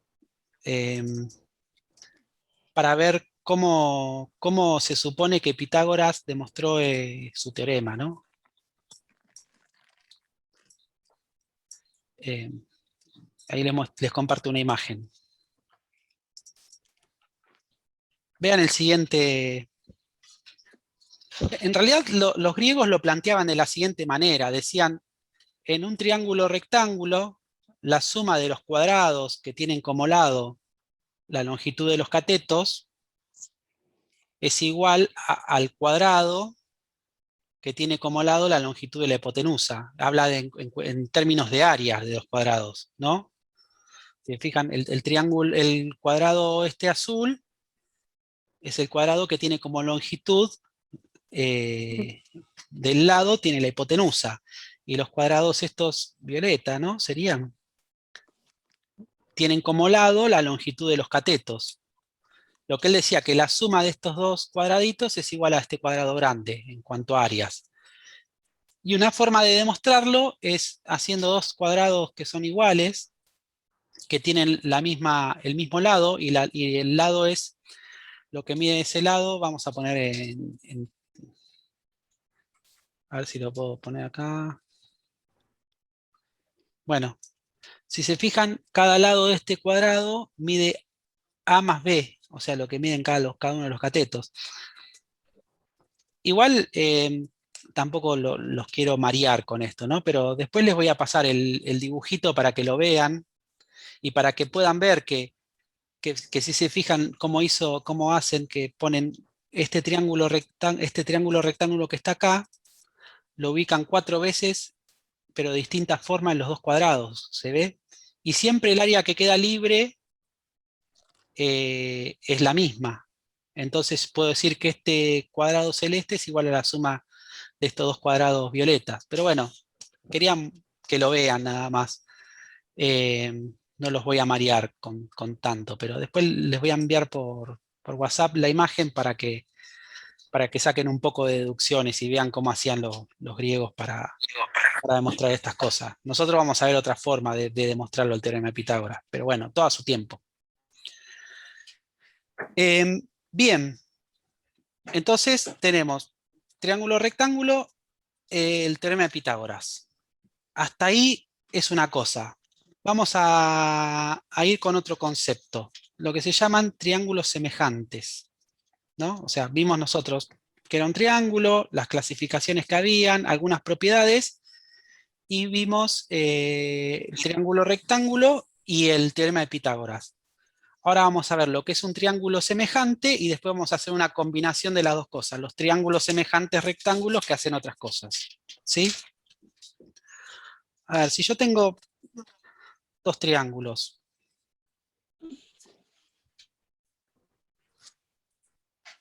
para ver cómo se supone que Pitágoras demostró su teorema, ¿no? Ahí les comparto una imagen. Vean el siguiente. En realidad los griegos lo planteaban de la siguiente manera. Decían, en un triángulo rectángulo, la suma de los cuadrados que tienen como lado la longitud de los catetos es igual al cuadrado que tiene como lado la longitud de la hipotenusa. Habla en términos de áreas de los cuadrados, ¿no? Si se fijan, el triángulo, el cuadrado azul es el cuadrado que tiene como longitud del lado, tiene la hipotenusa. Y los cuadrados estos violeta, ¿no? Tienen como lado la longitud de los catetos. Lo que él decía, que la suma de estos dos cuadraditos es igual a este cuadrado grande en cuanto a áreas. Y una forma de demostrarlo es haciendo dos cuadrados que son iguales, que tienen el mismo lado, y el lado es lo que mide ese lado. Vamos a poner a ver si lo puedo poner acá. Bueno, si se fijan, cada lado de este cuadrado mide A más B, o sea, lo que miden cada uno de los catetos. Igual tampoco los quiero marear con esto, ¿no? Pero después les voy a pasar el dibujito para que lo vean y para que puedan ver que si se fijan cómo hacen, que ponen este triángulo rectángulo que está acá, lo ubican 4 veces, pero de distintas formas en los dos cuadrados, ¿se ve? Y siempre el área que queda libre es la misma. Entonces puedo decir que este cuadrado celeste es igual a la suma de estos dos cuadrados violetas. Pero bueno, querían que lo vean nada más. No los voy a marear con tanto, pero después les voy a enviar por WhatsApp la imagen para que saquen un poco de deducciones y vean cómo hacían los griegos para demostrar estas cosas. Nosotros vamos a ver otra forma de demostrarlo el teorema de Pitágoras, pero bueno, todo a su tiempo. Bien, entonces tenemos triángulo rectángulo, el teorema de Pitágoras. Hasta ahí es una cosa. Vamos a ir con otro concepto, lo que se llaman triángulos semejantes, ¿no? O sea, vimos nosotros que era un triángulo, las clasificaciones que habían, algunas propiedades, y vimos el triángulo rectángulo y el teorema de Pitágoras. Ahora vamos a ver lo que es un triángulo semejante y después vamos a hacer una combinación de las dos cosas, los triángulos semejantes rectángulos que hacen otras cosas, ¿sí? A ver, si yo tengo dos triángulos,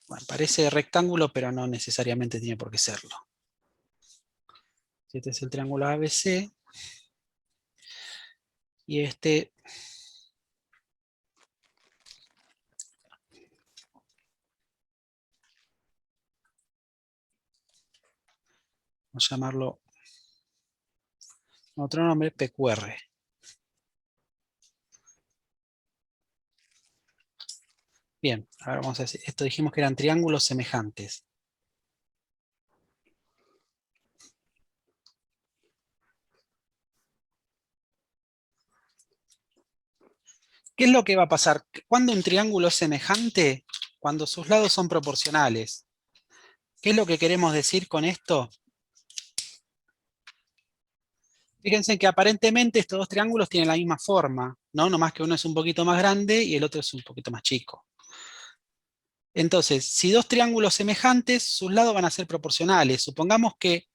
bueno, parece rectángulo, pero no necesariamente tiene por qué serlo. Este es el triángulo ABC y este vamos a llamarlo con otro nombre, PQR. Bien, ahora vamos a decir, esto dijimos que eran triángulos semejantes. ¿Qué es lo que va a pasar? Cuando un triángulo es semejante, cuando sus lados son proporcionales. ¿Qué es lo que queremos decir con esto? Fíjense que aparentemente estos dos triángulos tienen la misma forma, ¿no? Nomás que uno es un poquito más grande y el otro es un poquito más chico. Entonces, si dos triángulos semejantes, sus lados van a ser proporcionales. Supongamos que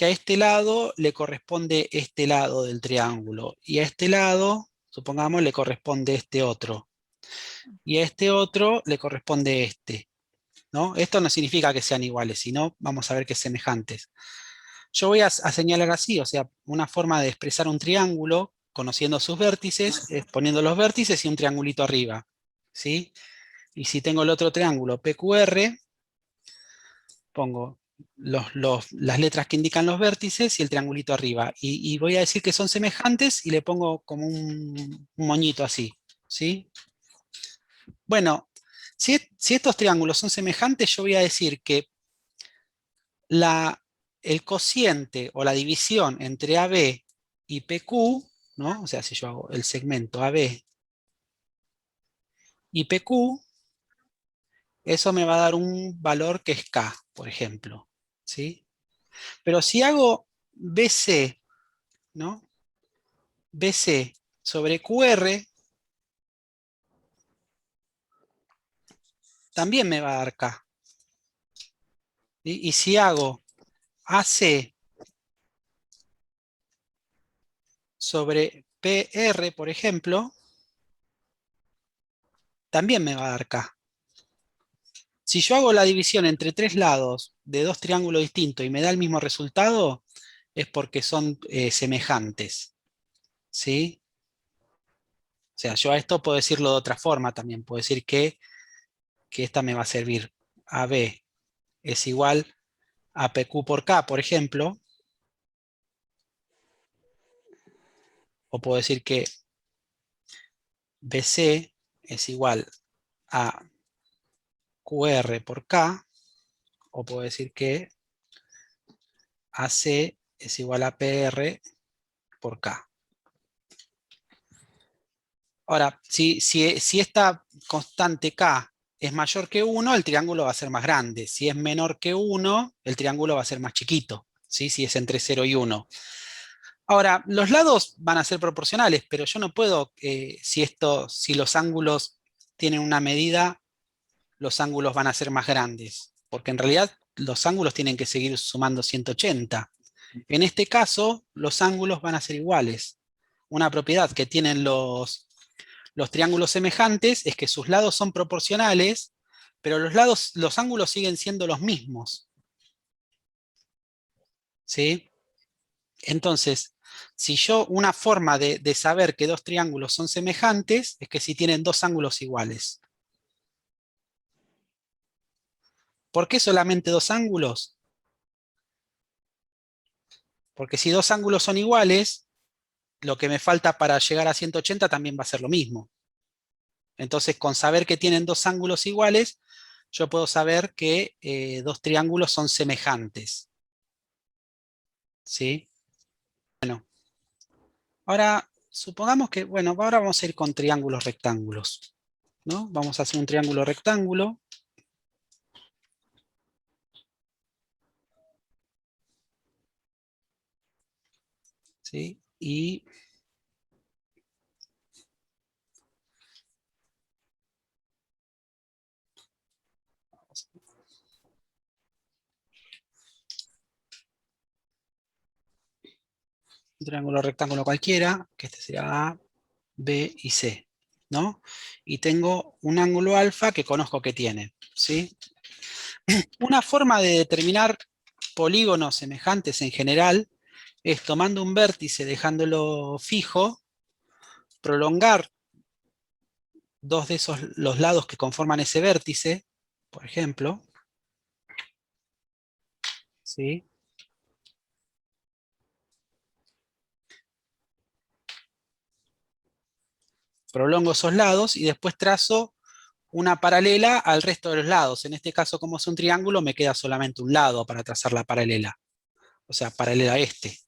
a este lado le corresponde este lado del triángulo y a este lado, supongamos, le corresponde este otro. Y a este otro le corresponde este, ¿no? Esto no significa que sean iguales, sino vamos a ver que semejantes. Yo voy a señalar así, o sea, una forma de expresar un triángulo, conociendo sus vértices, es poniendo los vértices y un triangulito arriba, ¿sí? Y si tengo el otro triángulo PQR, pongo las letras que indican los vértices y el triangulito arriba. Y voy a decir que son semejantes y le pongo como un moñito así, ¿sí? Bueno, si estos triángulos son semejantes, yo voy a decir que el cociente o la división entre AB y PQ, ¿no? O sea, si yo hago el segmento AB y PQ, eso me va a dar un valor que es K, por ejemplo, ¿sí? Pero si hago BC, ¿no? BC sobre QR, también me va a dar K. ¿Sí? Y si hago AC sobre PR, por ejemplo, también me va a dar K. Si yo hago la división entre tres lados de dos triángulos distintos y me da el mismo resultado, es porque son semejantes, ¿sí? O sea, yo a esto puedo decirlo de otra forma también. Puedo decir que esta me va a servir. AB es igual a PQ por K, por ejemplo. O puedo decir que BC es igual a QR por K, o puedo decir que AC es igual a PR por K. Ahora, si esta constante K es mayor que 1, el triángulo va a ser más grande. Si es menor que 1, el triángulo va a ser más chiquito, ¿sí? Si es entre 0 y 1. Ahora, los lados van a ser proporcionales, pero yo no puedo, si los ángulos tienen una medida, los ángulos van a ser más grandes, porque en realidad los ángulos tienen que seguir sumando 180. En este caso, los ángulos van a ser iguales. Una propiedad que tienen los triángulos semejantes es que sus lados son proporcionales, pero los ángulos siguen siendo los mismos. ¿Sí? Entonces, una forma de saber que dos triángulos son semejantes es que si tienen dos ángulos iguales. ¿Por qué solamente dos ángulos? Porque si dos ángulos son iguales, lo que me falta para llegar a 180 también va a ser lo mismo. Entonces, con saber que tienen dos ángulos iguales, yo puedo saber que dos triángulos son semejantes. ¿Sí? Bueno, ahora supongamos que, bueno, ahora vamos a ir con triángulos rectángulos, ¿no? Vamos a hacer un triángulo rectángulo. ¿Sí? Y un triángulo rectángulo cualquiera, que este sería A, B y C, ¿no? Y tengo un ángulo alfa que conozco que tiene, ¿sí? Una forma de determinar polígonos semejantes en general es tomando un vértice, dejándolo fijo, prolongar dos de los lados que conforman ese vértice, por ejemplo, ¿sí? Prolongo esos lados y después trazo una paralela al resto de los lados. En este caso, como es un triángulo, me queda solamente un lado para trazar la paralela. O sea, paralela a este.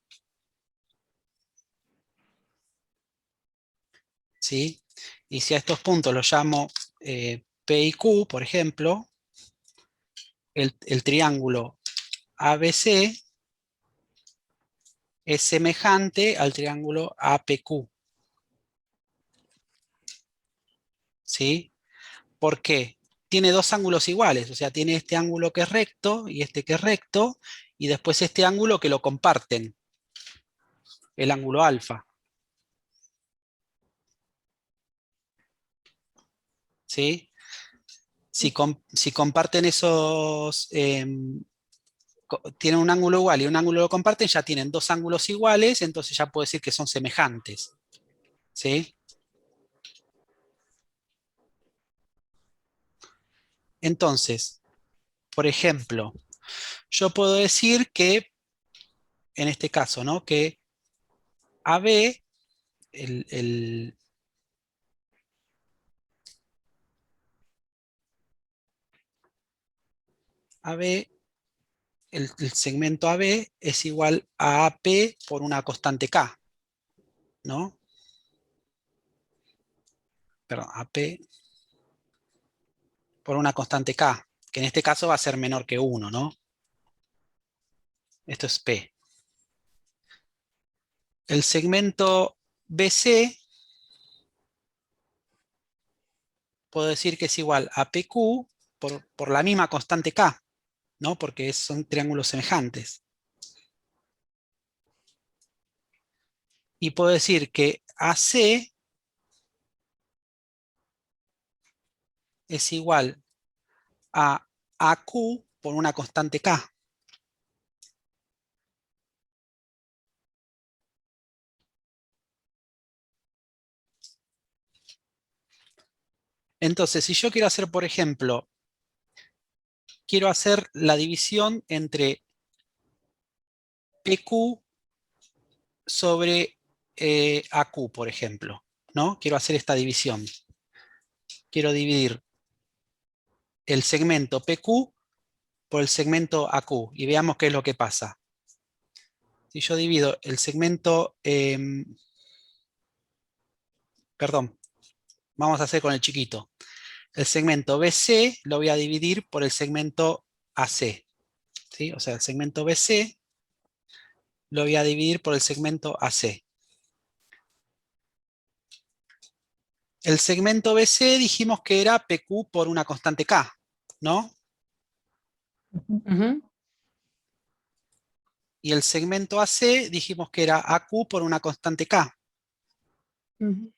¿Sí? Y si a estos puntos los llamo P y Q, por ejemplo, el triángulo ABC es semejante al triángulo APQ. ¿Sí? ¿Por qué? Tiene dos ángulos iguales, o sea, tiene este ángulo que es recto y este que es recto, y después este ángulo que lo comparten, el ángulo alfa. ¿Sí? Si comparten esos, tienen un ángulo igual y un ángulo lo comparten, ya tienen dos ángulos iguales, entonces ya puedo decir que son semejantes. ¿Sí? Entonces, por ejemplo, yo puedo decir que, en este caso, ¿no? Que AB, AB, el segmento AB es igual a AP por una constante K, ¿no? Perdón, AP por una constante K, que en este caso va a ser menor que 1, ¿no? Esto es P. El segmento BC puedo decir que es igual a PQ por la misma constante K, ¿no? Porque son triángulos semejantes. Y puedo decir que AC es igual a AQ por una constante K. Entonces, si yo quiero hacer, por ejemplo, quiero hacer la división entre PQ sobre AQ, por ejemplo. ¿no? Quiero hacer esta división. Quiero dividir el segmento PQ por el segmento AQ y veamos qué es lo que pasa. Si yo divido el segmento, perdón, vamos a hacer con el chiquito. El segmento BC lo voy a dividir por el segmento AC, ¿sí? O sea, el segmento BC lo voy a dividir por el segmento AC. El segmento BC dijimos que era PQ por una constante K, ¿no? Ujú. Y el segmento AC dijimos que era AQ por una constante K. Ujú.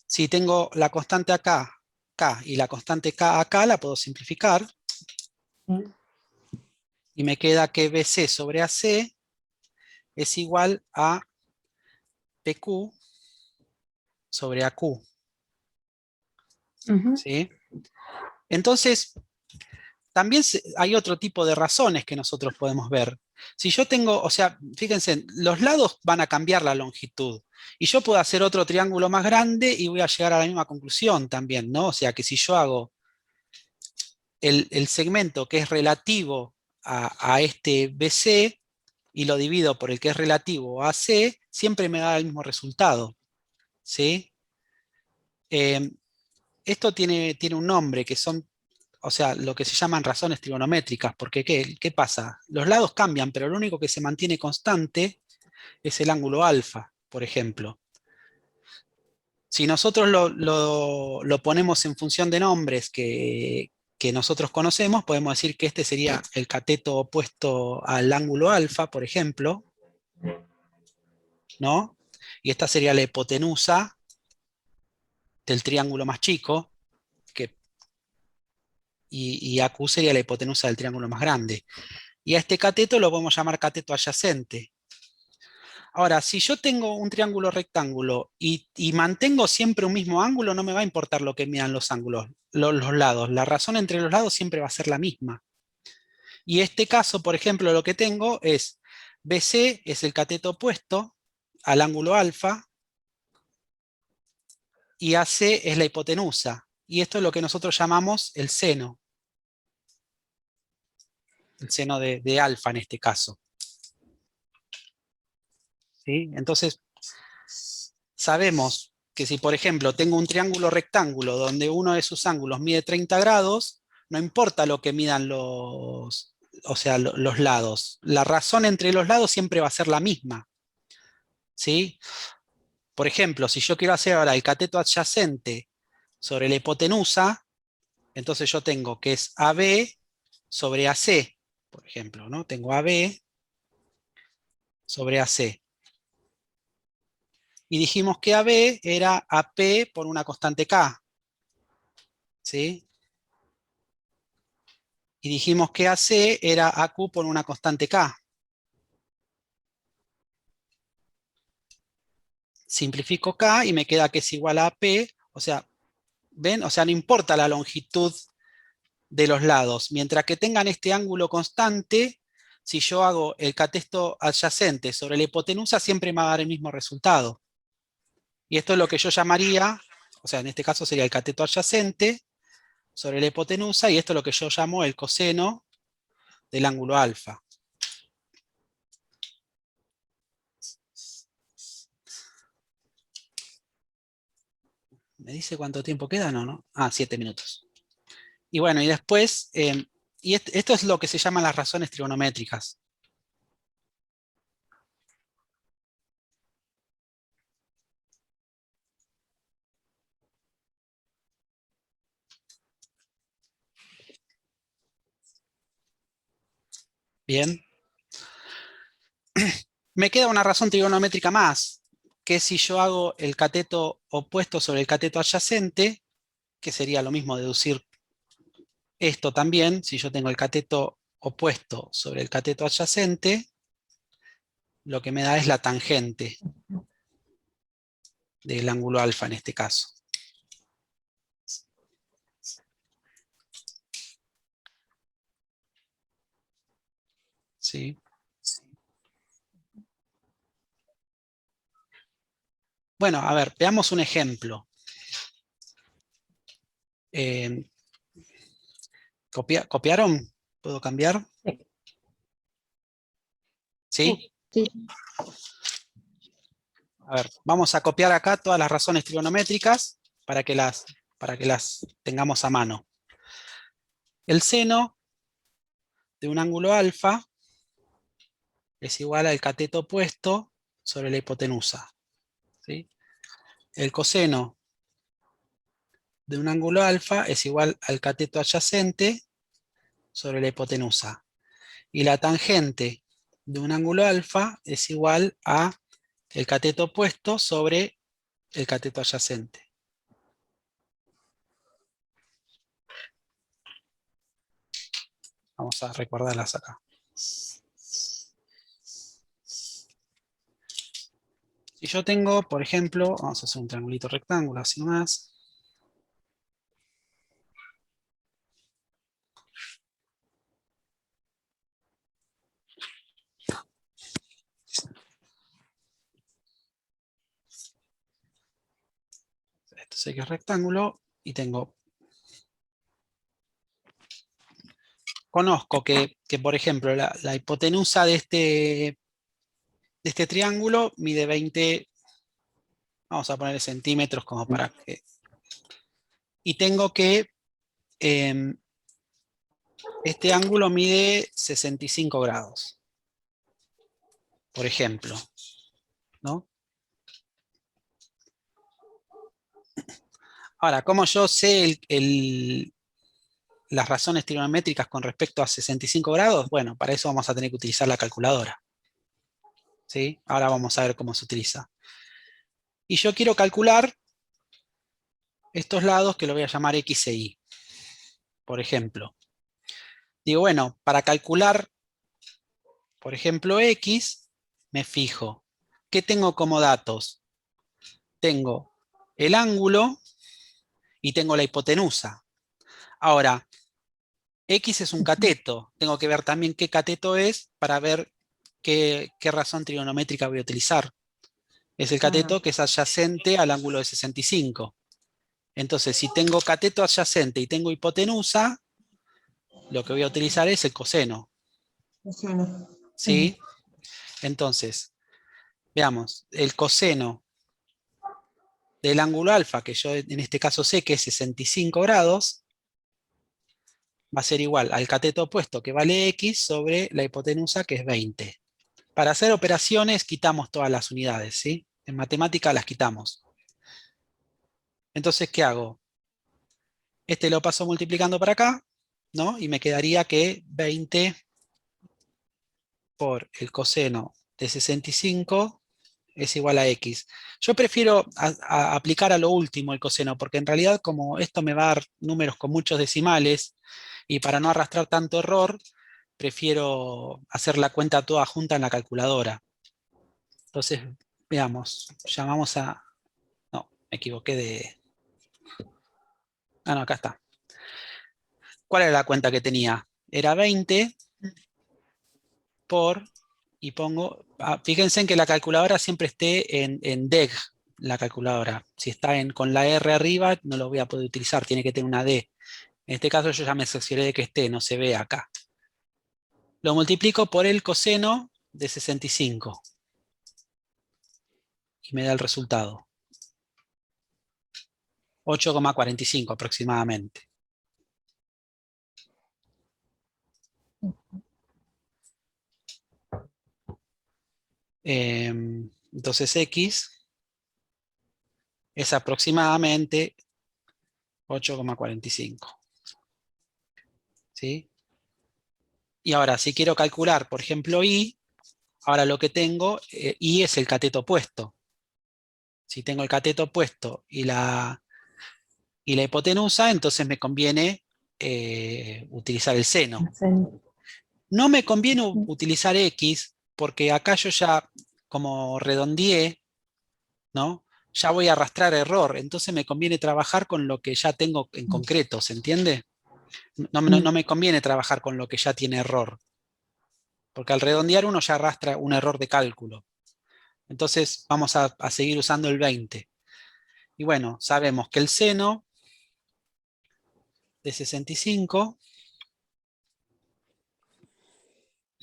Si tengo la constante acá, K, y la constante K acá, la puedo simplificar. Mm. Y me queda que BC sobre AC es igual a PQ sobre AQ. Ujú. ¿Sí? Entonces, también hay otro tipo de razones que nosotros podemos ver. Si yo tengo, o sea, fíjense, los lados van a cambiar la longitud. Y yo puedo hacer otro triángulo más grande y voy a llegar a la misma conclusión también, ¿no? O sea, que si yo hago el segmento que es relativo a este BC y lo divido por el que es relativo a AC, siempre me da el mismo resultado, ¿sí? Esto tiene un nombre que son, o sea, lo que se llaman razones trigonométricas, porque ¿qué pasa? Los lados cambian, pero lo único que se mantiene constante es el ángulo alfa, por ejemplo. Si nosotros lo ponemos en función de nombres que nosotros conocemos, podemos decir que este sería el cateto opuesto al ángulo alfa, por ejemplo, ¿no? Y esta sería la hipotenusa del triángulo más chico, que, y AQ sería la hipotenusa del triángulo más grande. Y a este cateto lo podemos llamar cateto adyacente. Ahora, si yo tengo un triángulo rectángulo y mantengo siempre un mismo ángulo, no me va a importar lo que midan los ángulos, los lados. La razón entre los lados siempre va a ser la misma. Y este caso, por ejemplo, lo que tengo es BC es el cateto opuesto al ángulo alfa y AC es la hipotenusa. Y esto es lo que nosotros llamamos el seno de alfa en este caso. ¿Sí? Entonces, sabemos que si, por ejemplo, tengo un triángulo rectángulo donde uno de sus ángulos mide 30 grados, no importa lo que midan los lados. La razón entre los lados siempre va a ser la misma. ¿Sí? Por ejemplo, si yo quiero hacer ahora el cateto adyacente sobre la hipotenusa, entonces yo tengo que es AB sobre AC, por ejemplo, ¿no? Tengo AB sobre AC. Y dijimos que AB era AP por una constante K. ¿Sí? Y dijimos que AC era AQ por una constante K. Simplifico K y me queda que es igual a AP. O sea, ¿ven? O sea, no importa la longitud de los lados. Mientras que tengan este ángulo constante, si yo hago el cateto adyacente sobre la hipotenusa, siempre me va a dar el mismo resultado. Y esto es lo que yo llamaría, o sea, en este caso sería el cateto adyacente sobre la hipotenusa, y esto es lo que yo llamo el coseno del ángulo alfa. ¿Me dice cuánto tiempo queda? No. Ah, 7 minutos. Y bueno, y después, esto es lo que se llaman las razones trigonométricas. Bien. Me queda una razón trigonométrica más, que si yo hago el cateto opuesto sobre el cateto adyacente, que sería lo mismo deducir esto también, si yo tengo el cateto opuesto sobre el cateto adyacente, lo que me da es la tangente del ángulo alfa en este caso. ¿Sí? Bueno, a ver, veamos un ejemplo. ¿Copiaron? ¿Puedo cambiar? ¿Sí? Sí, A ver, vamos a copiar acá todas las razones trigonométricas para que las tengamos a mano. El seno de un ángulo alfa es igual al cateto opuesto sobre la hipotenusa, ¿sí? El coseno de un ángulo alfa es igual al cateto adyacente sobre la hipotenusa. Y la tangente de un ángulo alfa es igual a el cateto opuesto sobre el cateto adyacente. Vamos a recordarlas acá. Si yo tengo, por ejemplo, vamos a hacer un triangulito rectángulo, así nomás. Esto es X rectángulo y tengo... Conozco que por ejemplo, la hipotenusa de este triángulo mide 20, vamos a poner centímetros como para que... Y tengo que este ángulo mide 65 grados, por ejemplo, ¿no? Ahora, ¿cómo yo sé las razones trigonométricas con respecto a 65 grados? Bueno, para eso vamos a tener que utilizar la calculadora, ¿sí? Ahora vamos a ver cómo se utiliza. Y yo quiero calcular estos lados que lo voy a llamar X e Y, por ejemplo. Digo, bueno, para calcular, por ejemplo, X, me fijo. ¿Qué tengo como datos? Tengo el ángulo y tengo la hipotenusa. Ahora, X es un cateto. Tengo que ver también qué cateto es para ver qué razón trigonométrica voy a utilizar. Es el cateto que es adyacente al ángulo de 65. Entonces, si tengo cateto adyacente y tengo hipotenusa, lo que voy a utilizar es el coseno. ¿Sí? Entonces, veamos, el coseno del ángulo alfa, que yo en este caso sé que es 65 grados, va a ser igual al cateto opuesto, que vale X, sobre la hipotenusa, que es 20. Para hacer operaciones quitamos todas las unidades, ¿sí? En matemática las quitamos. Entonces, ¿qué hago? Este lo paso multiplicando para acá, ¿no? Y me quedaría que 20 por el coseno de 65 es igual a X. Yo prefiero aplicar a lo último el coseno, porque en realidad como esto me va a dar números con muchos decimales, y para no arrastrar tanto error, prefiero hacer la cuenta toda junta en la calculadora. Entonces, veamos, llamamos a... No, me equivoqué de... Ah, no, acá está. ¿Cuál era la cuenta que tenía? Era 20 por... Y pongo... fíjense en que la calculadora siempre esté en DEG, la calculadora. Si está con la R arriba, no lo voy a poder utilizar, tiene que tener una D. En este caso yo ya me cercioré de que esté, no se ve acá. Lo multiplico por el coseno de 65. Y me da el resultado. 8,45 aproximadamente. Entonces X es aproximadamente 8,45. ¿Sí? Y ahora, si quiero calcular, por ejemplo, Y, ahora lo que tengo, Y es el cateto opuesto. Si tengo el cateto opuesto y la hipotenusa, entonces me conviene utilizar el seno. No me conviene utilizar X, porque acá yo ya, como redondeé, ¿no? Ya voy a arrastrar error, entonces me conviene trabajar con lo que ya tengo en concreto, ¿se entiende? No me conviene trabajar con lo que ya tiene error, porque al redondear uno ya arrastra un error de cálculo. Entonces vamos a seguir usando el 20. Y bueno, sabemos que el seno de 65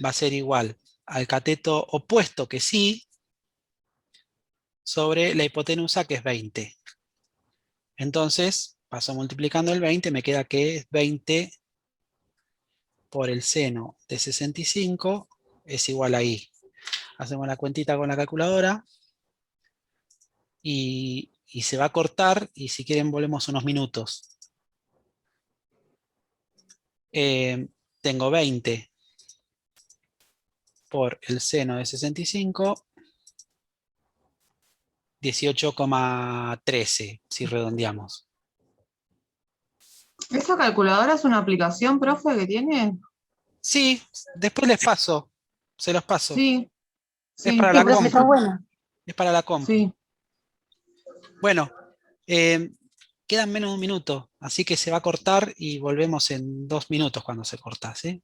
va a ser igual al cateto opuesto, que sí, sobre la hipotenusa, que es 20. Entonces, paso multiplicando el 20, me queda que es 20 por el seno de 65 es igual a I. Hacemos la cuentita con la calculadora y se va a cortar, y si quieren volvemos unos minutos. Tengo 20 por el seno de 65, 18,13 si redondeamos. ¿Esa calculadora es una aplicación, profe, que tiene? Sí, después les paso, se los paso. Sí, Es sí, para Sí, la profe, está compu. buena. Es para la compu. sí. Bueno, quedan menos de un minuto, así que se va a cortar y volvemos en 2 minutos cuando se corta, ¿sí?